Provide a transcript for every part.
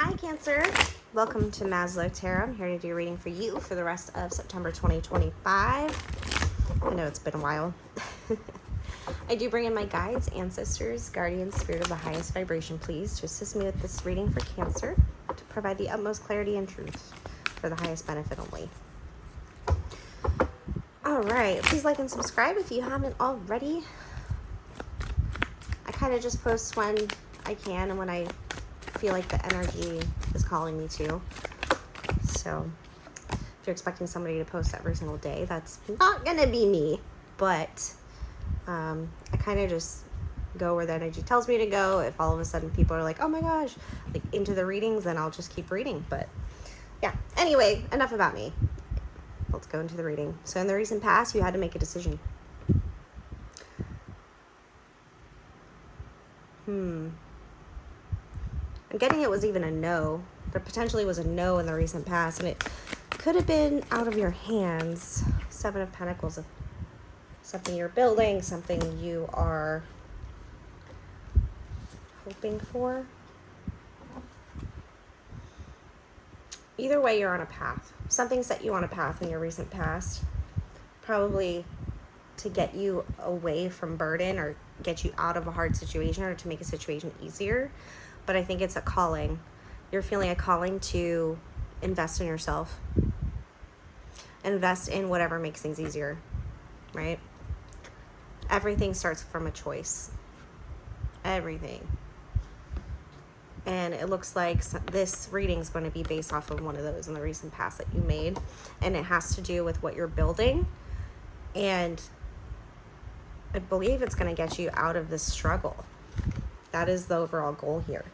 Hi, Cancer. Welcome to Maslow Tarot. I'm here to do a reading for you for the rest of September 2025. I know it's been a while. I do bring in my guides, ancestors, guardians, spirit of the highest vibration, please, to assist me with this reading for Cancer, to provide the utmost clarity and truth for the highest benefit only. All right, please like and subscribe if you haven't already. I kind of just post when I can and when I feel like the energy is calling me to. So if you're expecting somebody to post every single day, that's not gonna be me. But I kind of just go where the energy tells me to go. If all of a sudden people are like, oh my gosh, like into the readings, then I'll just keep reading. But yeah, anyway, enough about me. Let's go into the reading. So in the recent past, you had to make a decision. I'm getting it was even a no. There potentially was a no in the recent past, and it could have been out of your hands. Seven of Pentacles, of something you're building, something you are hoping for. Either way, you're on a path. Something set you on a path in your recent past, probably to get you away from burden or get you out of a hard situation or to make a situation easier. But I think it's a calling. You're feeling a calling to invest in yourself. Invest in whatever makes things easier, right? Everything starts from a choice. Everything. And it looks like this reading is going to be based off of one of those in the recent past that you made. And it has to do with what you're building. And I believe it's going to get you out of this struggle. That is the overall goal here.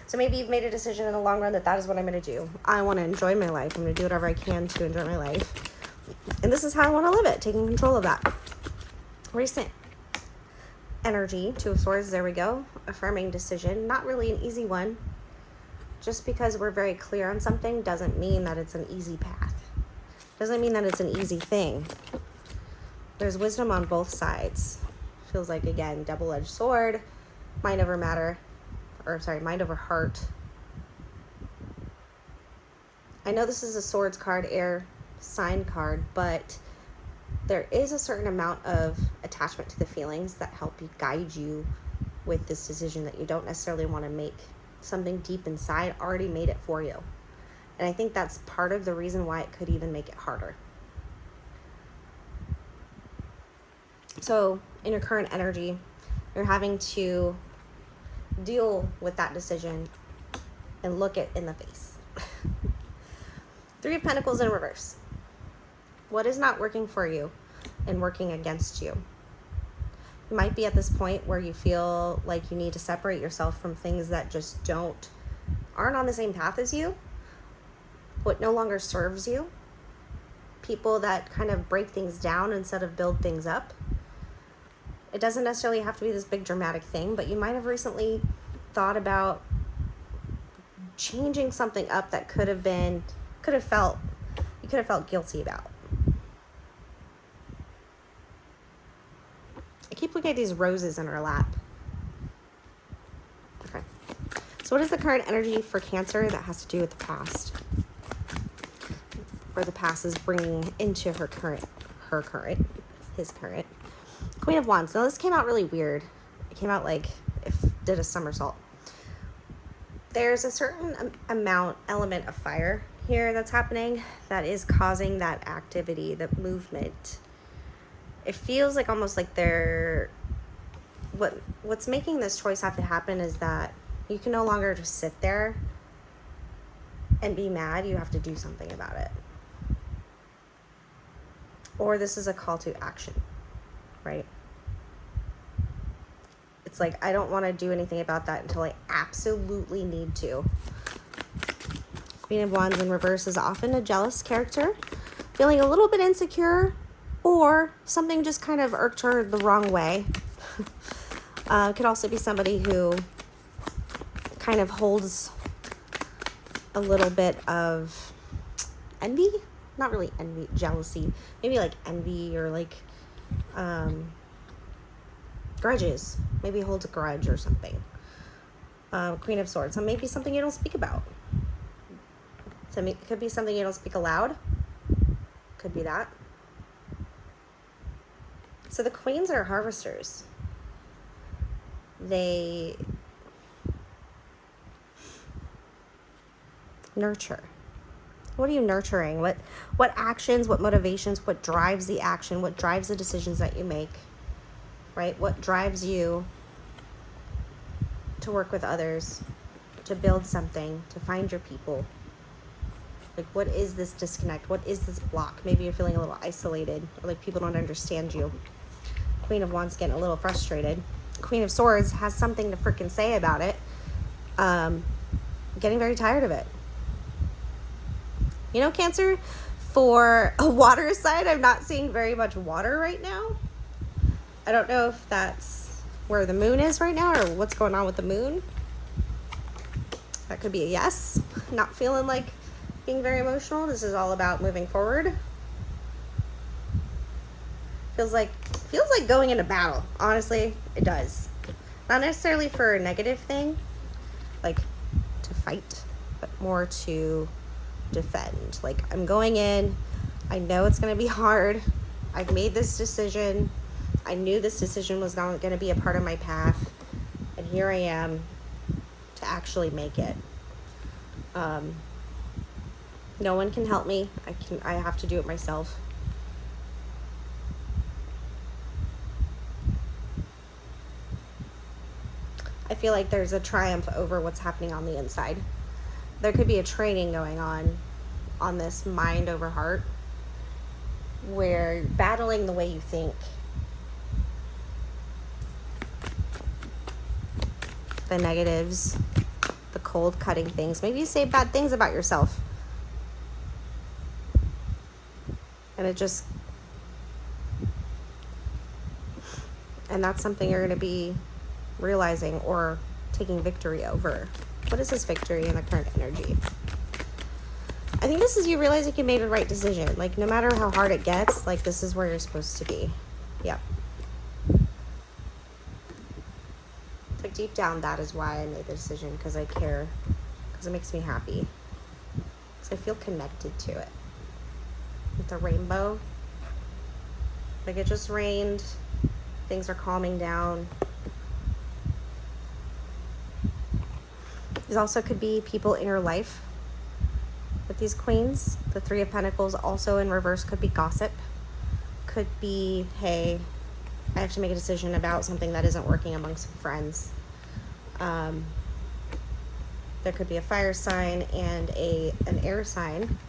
So maybe you've made a decision in the long run that is what I'm going to do. I want to enjoy my life. I'm going to do whatever I can to enjoy my life. And this is how I want to live it, taking control of that. Recent energy, Two of Swords, there we go. Affirming decision, not really an easy one. Just because we're very clear on something doesn't mean that it's an easy path. Doesn't mean that it's an easy thing. There's wisdom on both sides. Feels like, again, double-edged sword. Mind over matter. Mind over heart. I know this is a Swords card, air sign card, but there is a certain amount of attachment to the feelings that help you guide you with this decision that you don't necessarily want to make. Something deep inside already made it for you. And I think that's part of the reason why it could even make it harder. So in your current energy, you're having to deal with that decision and look it in the face. Three of Pentacles in reverse. What is not working for you and working against you? You might be at this point where you feel like you need to separate yourself from things that just aren't on the same path as you. What no longer serves you. People that kind of break things down instead of build things up. It doesn't necessarily have to be this big dramatic thing, but you might have recently thought about changing something up that you could have felt guilty about. I keep looking at these roses in her lap. Okay. So what is the current energy for Cancer that has to do with the past? Or the past is bringing into his current. Queen of Wands. Now this came out really weird. It came out like did a somersault. There's a certain element of fire here that's happening that is causing that activity, that movement. It feels like almost like what's making this choice have to happen is that you can no longer just sit there and be mad. You have to do something about it. Or this is a call to action, right? It's like, I don't want to do anything about that until I absolutely need to. Queen of Wands in reverse is often a jealous character, feeling a little bit insecure, or something just kind of irked her the wrong way. Could also be somebody who kind of holds a little bit of envy. Not really envy, jealousy. Maybe like envy or like grudges. Maybe holds a grudge or something. Queen of Swords. So maybe something you don't speak about. So it could be something you don't speak aloud. Could be that. So the queens are harvesters. They nurture. What are you nurturing? What actions, what motivations, what drives the action, what drives the decisions that you make, right? What drives you to work with others, to build something, to find your people? Like, what is this disconnect? What is this block? Maybe you're feeling a little isolated, or like people don't understand you. Queen of Wands getting a little frustrated. Queen of Swords has something to freaking say about it. Getting very tired of it. You know, Cancer, for a water sign, I'm not seeing very much water right now. I don't know if that's where the moon is right now or what's going on with the moon. That could be a yes. Not feeling like being very emotional. This is all about moving forward. Feels like going into battle. Honestly, it does. Not necessarily for a negative thing, like to fight, but more to defend. Like, I'm going in. I know it's going to be hard. I've made this decision. I knew this decision was not going to be a part of my path. And here I am to actually make it. No one can help me. I have to do it myself. I feel like there's a triumph over what's happening on the inside. There could be a training going on this mind over heart, where you're battling the way you think. The negatives, the cold cutting things. Maybe you say bad things about yourself. And that's something you're going to be realizing or taking victory over. What is this victory in the current energy? I think this is you realizing you made the right decision. Like, no matter how hard it gets, like, this is where you're supposed to be. Yep. Like, deep down, that is why I made the decision, because I care, because it makes me happy, because I feel connected to it. With the rainbow, like, it just rained, things are calming down. These also could be people in your life with these queens. The Three of Pentacles also in reverse could be gossip. Could be, hey, I have to make a decision about something that isn't working among some friends. There could be a fire sign and an air sign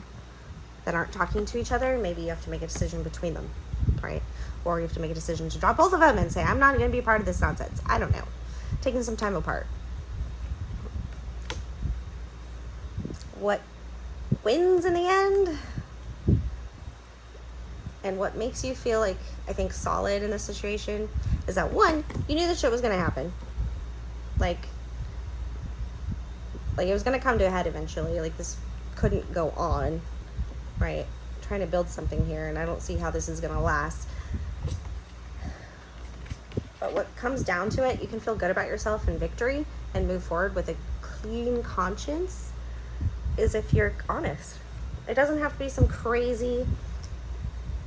that aren't talking to each other. Maybe you have to make a decision between them, right? Or you have to make a decision to drop both of them and say, I'm not going to be a part of this nonsense. I don't know. Taking some time apart. What wins in the end? And what makes you feel like, I think, solid in this situation is that, one, you knew the shit was going to happen. Like it was going to come to a head eventually. Like, this couldn't go on, right? I'm trying to build something here, and I don't see how this is going to last. But what comes down to it, you can feel good about yourself in victory and move forward with a clean conscience, is if you're honest. It doesn't have to be some crazy,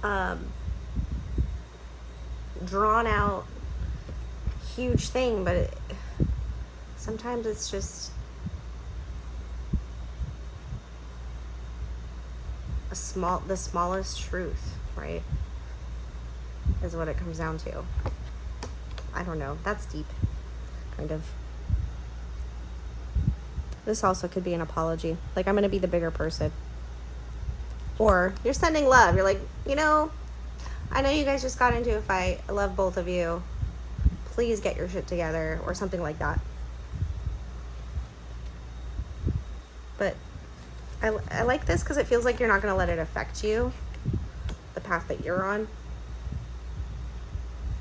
drawn out, huge thing, but sometimes it's just the smallest truth, right? Is what it comes down to. I don't know. That's deep, kind of. This also could be an apology. Like, I'm going to be the bigger person. Or you're sending love. You're like, I know you guys just got into a fight. I love both of you. Please get your shit together, or something like that. But I like this because it feels like you're not going to let it affect you, the path that you're on.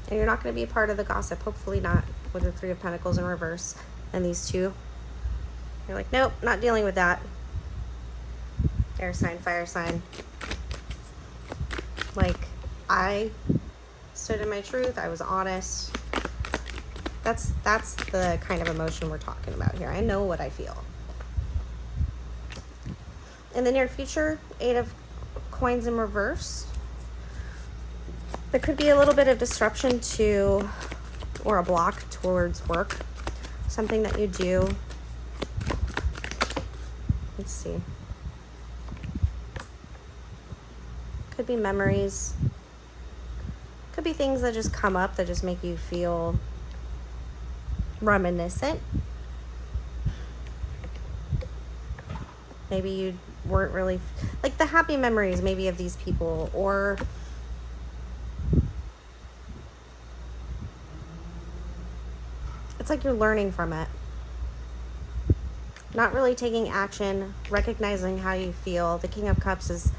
And you're not going to be a part of the gossip. Hopefully not, with the Three of Pentacles in reverse. And these two. You're like, nope, not dealing with that. Air sign, fire sign. Like, I stood in my truth. I was honest. That's the kind of emotion we're talking about here. I know what I feel. in the near future, 8 of coins in reverse. There could be a little bit of disruption to, or a block towards work. Something that you do. Let's see. Could be memories. Could be things that just come up that just make you feel reminiscent. Maybe you weren't really, like the happy memories maybe of these people, or it's like you're learning from it. Not really taking action, recognizing how you feel. The King of Cups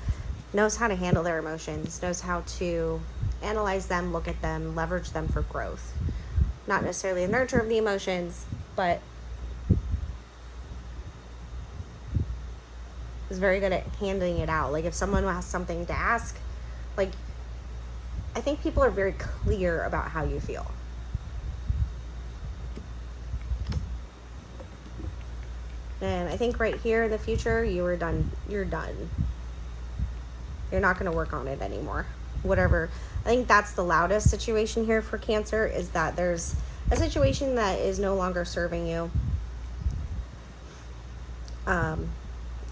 knows how to handle their emotions, knows how to analyze them, look at them, leverage them for growth. Not necessarily the nurture of the emotions, but is very good at handing it out. Like if someone has something to ask, like I think people are very clear about how you feel. And I think right here in the future, you're done. You're not going to work on it anymore. Whatever. I think that's the loudest situation here for Cancer, is that there's a situation that is no longer serving you.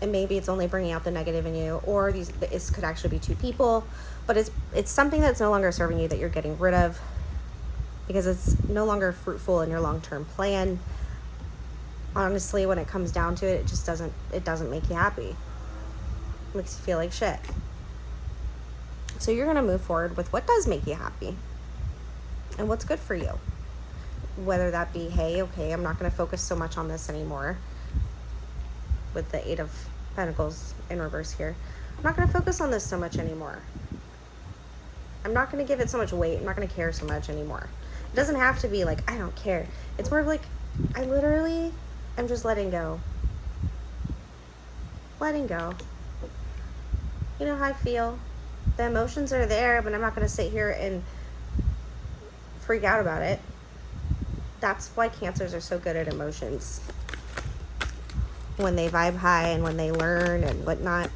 And maybe it's only bringing out the negative in you, or this could actually be 2 people, but it's something that's no longer serving you that you're getting rid of because it's no longer fruitful in your long-term plan. Honestly, when it comes down to it, it doesn't make you happy. It makes you feel like shit. So you're going to move forward with what does make you happy and what's good for you. Whether that be, hey, okay, I'm not going to focus so much on this anymore. With the 8 of Pentacles in reverse here. I'm not going to focus on this so much anymore. I'm not going to give it so much weight. I'm not going to care so much anymore. It doesn't have to be like, I don't care. It's more of like, I literally am just letting go. Letting go. You know how I feel. The emotions are there, but I'm not going to sit here and freak out about it. That's why Cancers are so good at emotions. When they vibe high and when they learn and whatnot,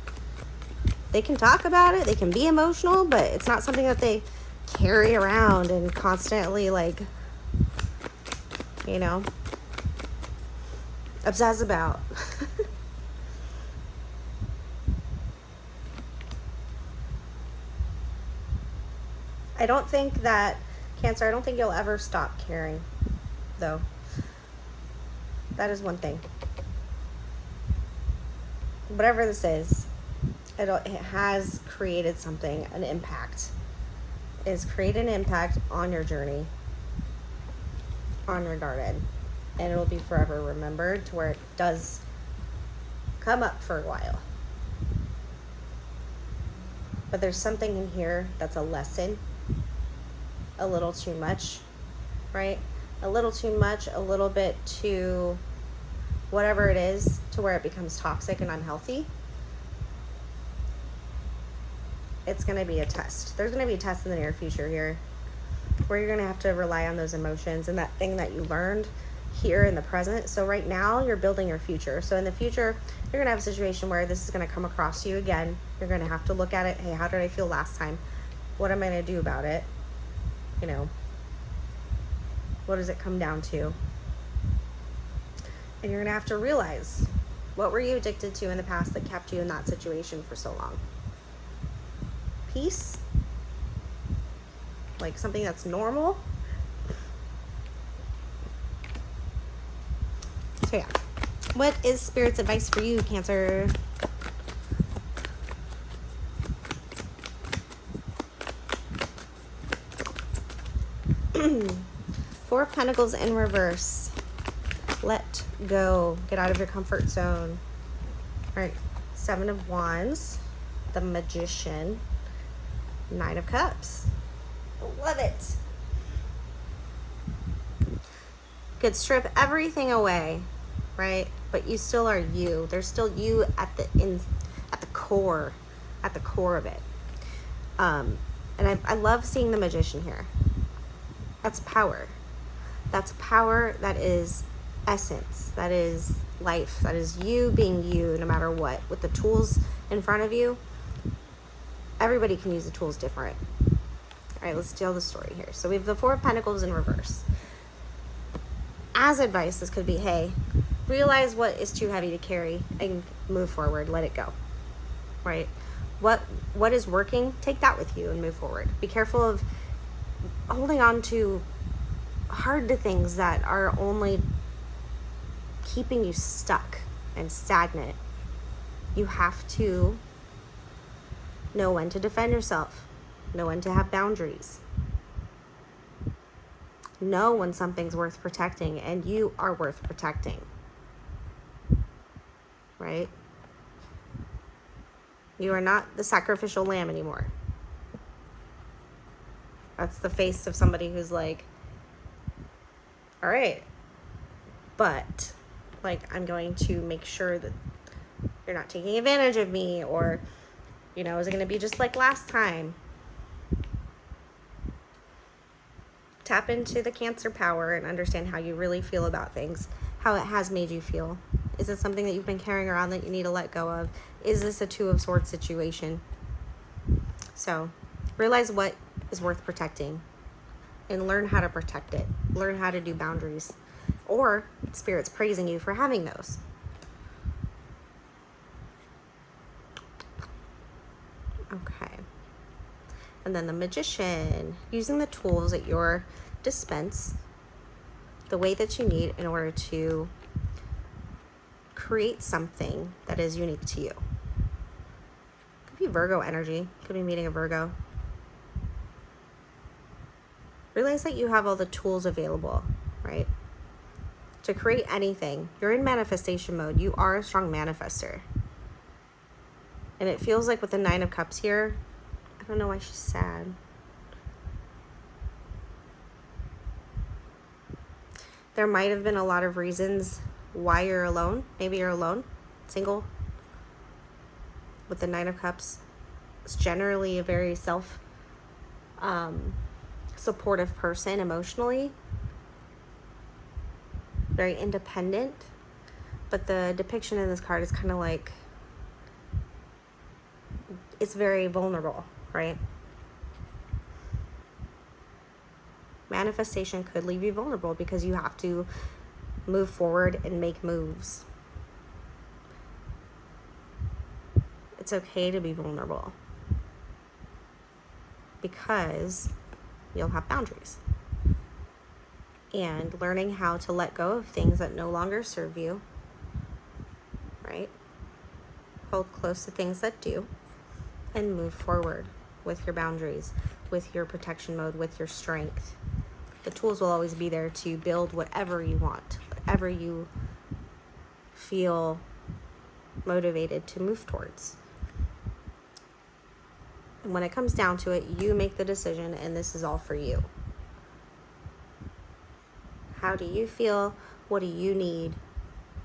they can talk about it, they can be emotional, but it's not something that they carry around and constantly, like, you know, obsess about. I don't think that, Cancer, I don't think you'll ever stop caring, though. That is one thing. Whatever this is, it has created something, an impact. It has created an impact on your journey, on your garden. And it'll be forever remembered to where it does come up for a while. But there's something in here that's a lesson. A little too much, right? A little too much, a little bit too whatever it is, to where it becomes toxic and unhealthy. It's going to be a test. There's going to be a test in the near future here where you're going to have to rely on those emotions and that thing that you learned here in the present. So right now you're building your future. So in the future, you're going to have a situation where this is going to come across to you again. You're going to have to look at it. Hey, how did I feel last time? What am I going to do about it? You know, what does it come down to? And you're going to have to realize, what were you addicted to in the past that kept you in that situation for so long? Peace? Like something that's normal? So yeah. What is Spirit's advice for you, Cancer? Four of Pentacles in reverse. Let go. Get out of your comfort zone. All right. 7 of Wands. The Magician. 9 of Cups. Love it. Could strip everything away, right? But you still are you. There's still you at the core of it. And I love seeing the Magician here. That's power. That's power that is essence. That is life. That is you being you, no matter what. With the tools in front of you, everybody can use the tools different. All right, let's tell the story here. So we have the Four of Pentacles in reverse. As advice, this could be, hey, realize what is too heavy to carry and move forward. Let it go, right? What is working, take that with you and move forward. Be careful of holding on to hard to things that are only keeping you stuck and stagnant. You have to know when to defend yourself, know when to have boundaries, know when something's worth protecting, and you are worth protecting, right? You are not the sacrificial lamb anymore. That's the face of somebody who's like, all right, but like, I'm going to make sure that you're not taking advantage of me, or, you know, is it going to be just like last time? Tap into the Cancer power and understand how you really feel about things, how it has made you feel. Is it something that you've been carrying around that you need to let go of? Is this a Two of Swords situation? So realize what is worth protecting and learn how to protect it. Learn how to do boundaries, or Spirit's praising you for having those. Okay. And then the Magician, using the tools at your dispense the way that you need in order to create something that is unique to you. Could be Virgo energy, could be meeting a Virgo. Realize that you have all the tools available, right? To create anything. You're in manifestation mode. You are a strong manifester. And it feels like with the Nine of Cups here, I don't know why she's sad. There might have been a lot of reasons why you're alone. Maybe you're alone, single. With the Nine of Cups, it's generally a very supportive person emotionally. Very independent. But the depiction in this card is kind of like, it's very vulnerable, right? Manifestation could leave you vulnerable because you have to move forward and make moves. It's okay to be vulnerable because you'll have boundaries. And learning how to let go of things that no longer serve you, right? Hold close to things that do, and move forward with your boundaries, with your protection mode, with your strength. The tools will always be there to build whatever you want, whatever you feel motivated to move towards. And when it comes down to it, you make the decision, and this is all for you. How do you feel? What do you need?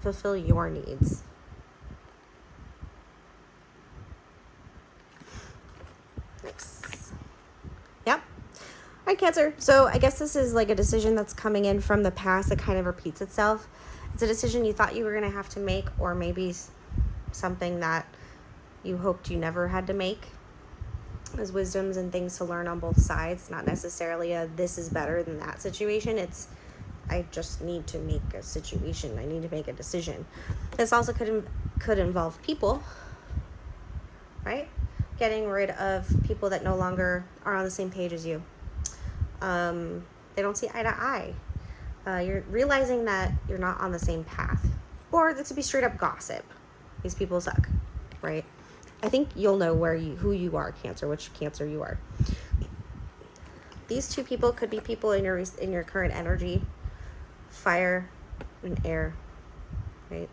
Fulfill your needs. Next. Yep. All right, Cancer. So I guess this is like a decision that's coming in from the past that kind of repeats itself. It's a decision you thought you were going to have to make, or maybe something that you hoped you never had to make. There's wisdoms and things to learn on both sides. Not necessarily a this is better than that situation. It's I just need to make a situation. I need to make a decision. This also could involve people, right? Getting rid of people that no longer are on the same page as you. They don't see eye to eye. You're realizing that you're not on the same path. Or this would be straight up gossip. These people suck, right? I think you'll know who you are, Cancer, which Cancer you are. These two people could be people in your current energy. Fire and air, right?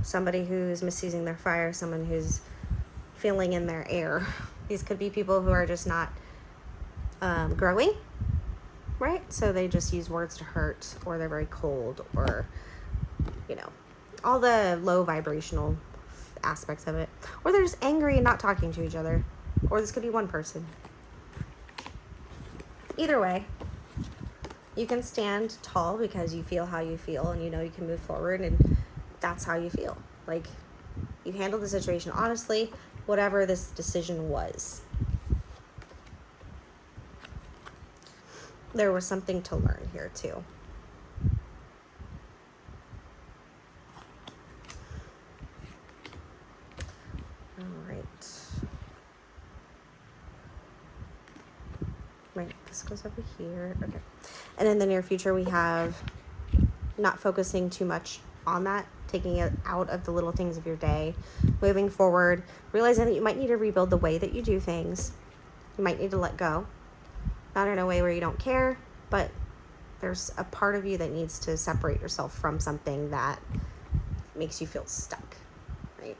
Somebody who's misusing their fire, someone who's filling in their air. These could be people who are just not growing, right? So they just use words to hurt, or they're very cold, or, you know, all the low vibrational aspects of it. Or they're just angry and not talking to each other. Or this could be one person. Either way, You can stand tall because you feel how you feel and you know you can move forward, and that's how you feel. Like, you handled the situation honestly, whatever this decision was. There was something to learn here too. Right, this goes over here. Okay. And in the near future, we have not focusing too much on that, taking it out of the little things of your day, moving forward, realizing that you might need to rebuild the way that you do things. You might need to let go. Not in a way where you don't care, but there's a part of you that needs to separate yourself from something that makes you feel stuck, right?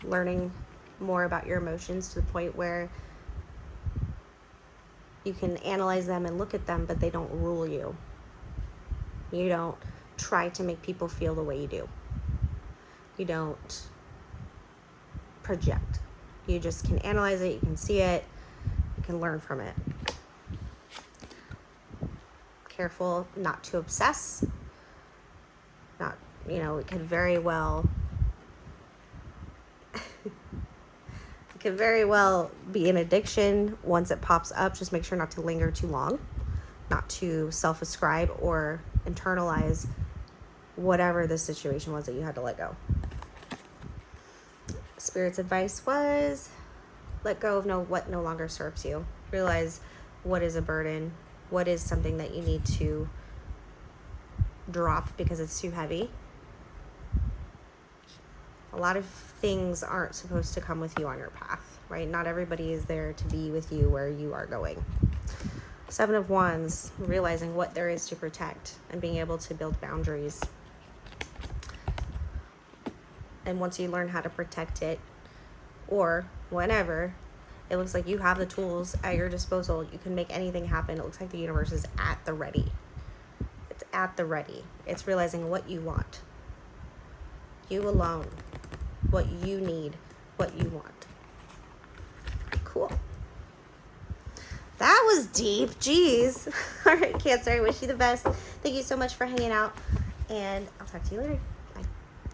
Learning more about your emotions to the point where you can analyze them and look at them, but they don't rule you. You don't try to make people feel the way you do. You don't project. You just can analyze it, you can see it, you can learn from it. Careful not to obsess. Not, it could very well be an addiction. Once it pops up, just make sure not to linger too long, not to self-ascribe or internalize whatever the situation was that you had to let go. Spirit's advice was let go of what no longer serves you. Realize what is a burden, what is something that you need to drop because it's too heavy. A lot of things aren't supposed to come with you on your path, right? Not everybody is there to be with you where you are going. 7 of Wands, realizing what there is to protect and being able to build boundaries. And once you learn how to protect it, or whenever, it looks like you have the tools at your disposal. You can make anything happen. It looks like the universe is at the ready. It's at the ready. It's realizing what you want. You alone. What you need. What you want. Cool. That was deep. Jeez. All right, Cancer, I wish you the best. Thank you so much for hanging out, and I'll talk to you later.